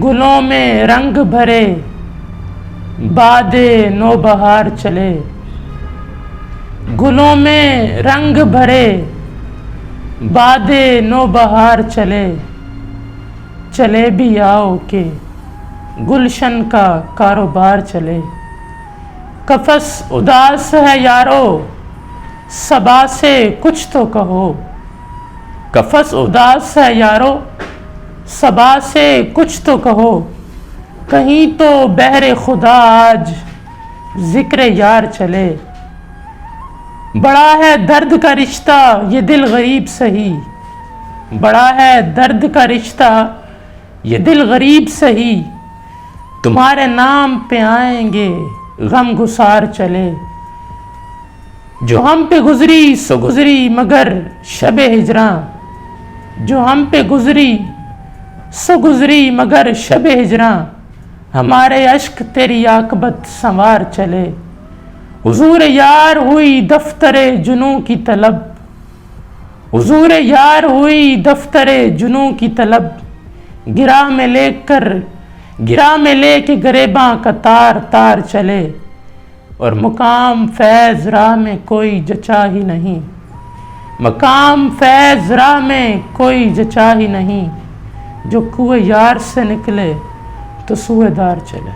گلوں میں رنگ بھرے باد نو بہار چلے، گلوں میں رنگ بھرے باد نو بہار چلے، چلے بھی آؤ کہ گلشن کا کاروبار چلے۔ قفس اداس ہے یارو صبا سے کچھ تو کہو، قفس اداس ہے یارو صبا سے کچھ تو کہو، کہیں تو بہر خدا آج ذکر یار چلے۔ بڑا ہے درد کا رشتہ یہ دل غریب سہی، بڑا ہے درد کا رشتہ یہ دل غریب سہی، تمہارے نام پہ آئیں گے غم گسار چلے۔ جو ہم پہ گزری سو گزری مگر شب ہجراں، جو ہم پہ گزری سو گزری مگر شب ہجراں، ہمارے اشک تیری عاقبت سنوار چلے۔ حضور یار ہوئی دفتر جنوں کی طلب، حضور یار ہوئی دفتر جنوں کی طلب، گراہ میں لے کے گریباں کا تار تار چلے، اور مقام فیض راہ میں کوئی جچا ہی نہیں، مقام فیض راہ میں کوئی جچا ہی نہیں، جو کوئے یار سے نکلے تو سوئے دار چلے۔